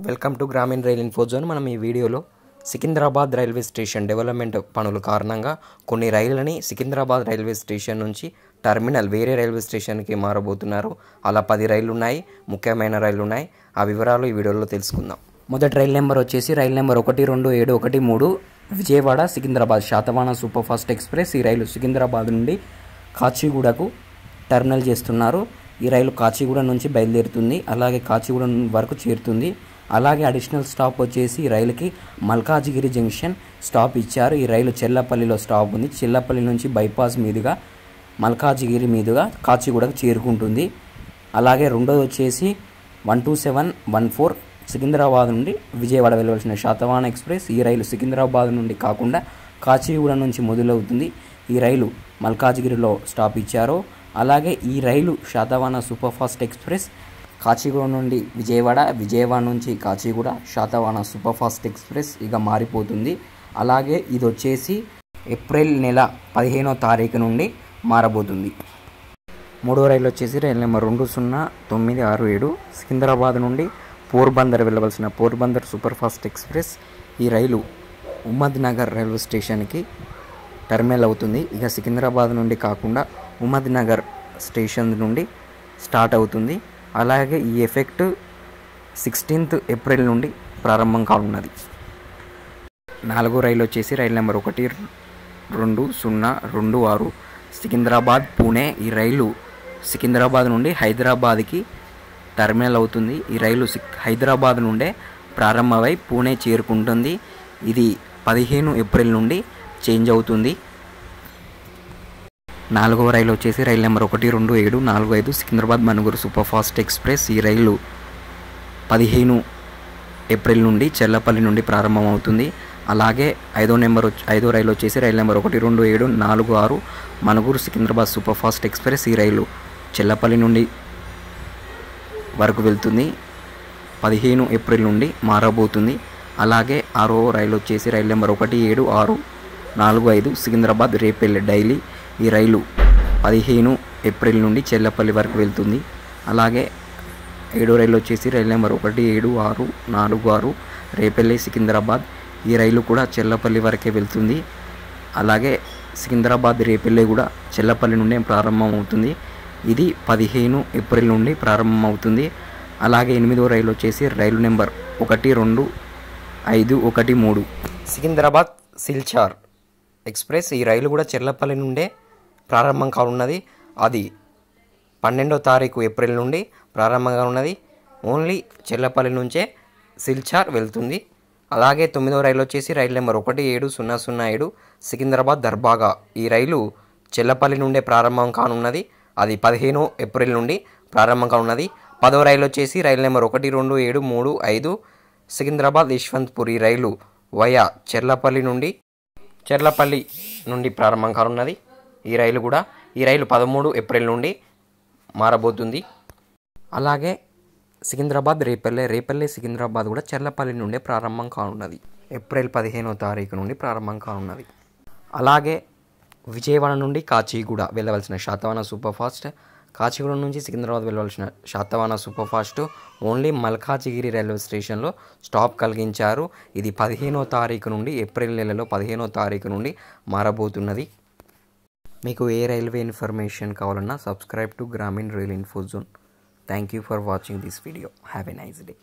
Welcome to గ్రామీణ rail info zone. మనం ఈ వీడియోలో సికింద్రాబాద్ రైల్వే స్టేషన్ డెవలప్మెంట్ పనుల కారణంగా కొన్ని రైళ్లని సికింద్రాబాద్ రైల్వే స్టేషన్ నుంచి టర్మినల్ వేరే రైల్వే స్టేషన్కి మారబోతున్నారు. అలా 10 రైళ్లు ఉన్నాయి, ముఖ్యమైన రైళ్లు ఉన్నాయి. ఆ వివరాలు ఈ వీడియోలో తెలుసుకుందాం. మొదటి రైలు నెంబర్ వచ్చేసి రైలు number 12713 Vijayawada Secunderabad Satavahana super fast express. ఈ రైలు సికింద్రాబాద్ నుండి కాచిగూడకు టర్మినల్ చేస్తున్నారు. ఈ రైలు కాచిగూడ నుంచి బయలుదేరుతుంది, అలాగే కాచిగూడ వరకు చేరుతుంది. అలాగే అడిషనల్ స్టాప్ వచ్చేసి ఈ రైలుకి మల్కాజిగిరి జంక్షన్ స్టాప్ ఇచ్చారు. ఈ రైలు చెల్లపల్లిలో స్టాప్ ఉంది. చెల్లపల్లి నుంచి బైపాస్ మీదుగా మల్కాజిగిరి మీదుగా కాచిగూడకు చేరుకుంటుంది. అలాగే రెండోది వచ్చేసి 12714 సికింద్రాబాద్ నుండి విజయవాడ వెళ్ళవలసిన శాతవాహన ఎక్స్ప్రెస్. ఈ రైలు సికింద్రాబాద్ నుండి కాకుండా కాచిగూడ నుంచి మొదలవుతుంది. ఈ రైలు మల్కాజిగిరిలో స్టాప్ ఇచ్చారు. అలాగే ఈ రైలు Satavahana super fast express Kacheguda నుండి విజయవాడ నుంచి Kacheguda Satavahana super fast express ఇక మారిపోతుంది. అలాగే ఇది వచ్చేసి ఏప్రిల్ నెల 15వ తారీఖు నుండి మారబోతుంది. మూడో రైలు వచ్చేసి రైలు నెంబర్ 20967 సికింద్రాబాద్ నుండి పోర్బందర్ వెళ్ళవలసిన పోర్బందర్ సూపర్ ఫాస్ట్ ఎక్స్ప్రెస్. ఈ రైలు ఉమ్మద్ నగర్ రైల్వే స్టేషన్కి టర్మినల్ అవుతుంది. ఇక సికింద్రాబాద్ నుండి కాకుండా ఉమ్మద్ నగర్ స్టేషన్ నుండి స్టార్ట్ అవుతుంది. అలాగే ఈ ఎఫెక్ట్ 16th ఏప్రిల్ నుండి ప్రారంభం కానున్నది. నాలుగో రైలు వచ్చేసి రైలు నెంబర్ 12026 సికింద్రాబాద్ పూణే. ఈ రైలు సికింద్రాబాద్ నుండి హైదరాబాద్కి టర్మినల్ అవుతుంది. ఈ రైలు హైదరాబాద్ నుండే ప్రారంభమై పూణే చేరుకుంటుంది. ఇది 15 ఏప్రిల్ నుండి చేంజ్ అవుతుంది. నాలుగవ రైలు వచ్చేసి రైలు number 12745 Secunderabad Manuguru super fast express. ఈ రైలు 15 ఏప్రిల్ నుండి చెల్లపల్లి నుండి ప్రారంభమవుతుంది. అలాగే ఐదో రైలు వచ్చేసి రైలు number 12746 Manuguru Secunderabad super fast express. ఈ రైలు చెల్లపల్లి నుండి వరకు వెళ్తుంది. 15 ఏప్రిల్ నుండి మారబోతుంది. అలాగే ఆరో రైలు వచ్చేసి రైలు నెంబర్ 17645 సికింద్రాబాద్ రేపల్లె డైలీ. ఈ రైలు 15 ఏప్రిల్ నుండి చెల్లపల్లి వరకు వెళ్తుంది. అలాగే ఏడో రైలు వచ్చేసి రైలు నెంబర్ 17646 రేపల్లె సికింద్రాబాద్. ఈ రైలు కూడా చెల్లపల్లి వరకే వెళ్తుంది. అలాగే సికింద్రాబాద్ రేపల్లె కూడా చెల్లపల్లి నుండి ప్రారంభమవుతుంది. ఇది 15 ఏప్రిల్ నుండి ప్రారంభమవుతుంది. అలాగే ఎనిమిదో రైలు వచ్చేసి రైలు నెంబర్ 12513 సికింద్రాబాద్ సిల్చార్ ఎక్స్ప్రెస్. ఈ రైలు కూడా చెల్లపల్లి నుండే ప్రారంభం కానున్నది. అది 12వ తారీఖు ఏప్రిల్ నుండి ప్రారంభంగా ఉన్నది. ఓన్లీ చెల్లపల్లి నుంచే సిల్చార్ వెళ్తుంది. అలాగే 9వ రైలు వచ్చేసి రైలు నెంబర్ 17007 సికింద్రాబాద్ దర్బాగా. ఈ రైలు చెల్లపల్లి నుండే ప్రారంభం కానున్నది. అది 15 ఏప్రిల్ నుండి ప్రారంభం కానున్నది. 10వ రైలు వచ్చేసి రైలు నెంబర్ 12735 సికింద్రాబాద్ యశ్వంత్పూర్. ఈ రైలు వయా చెర్లపల్లి నుండి ప్రారంభం కానున్నది. ఈ రైలు 13 ఏప్రిల్ నుండి మారబోతుంది. అలాగే సికింద్రాబాద్ రేపల్లె సికింద్రాబాద్ కూడా చెర్లపల్లి నుండే ప్రారంభం కానున్నది. ఏప్రిల్ 15వ తారీఖు నుండి ప్రారంభం కానున్నది. అలాగే విజయవాడ నుండి కాచిగూడ వెళ్ళవలసిన శాతవాహన సూపర్ ఫాస్ట్, కాచిగూడ నుంచి సికింద్రాబాద్ వెళ్ళవలసిన Satavahana super fast only Malkajgiri railway స్టేషన్లో స్టాప్ కలిగించారు. ఇది 15వ తారీఖు నుండి ఏప్రిల్ నెలలో 15వ తారీఖు నుండి మారబోతున్నది. మీకు ఏ రైల్వే ఇన్ఫర్మేషన్ కావాలన్నా సబ్స్క్రైబ్ టు గ్రామీణ rail info zone. Thank you for watching this video. Have a nice day.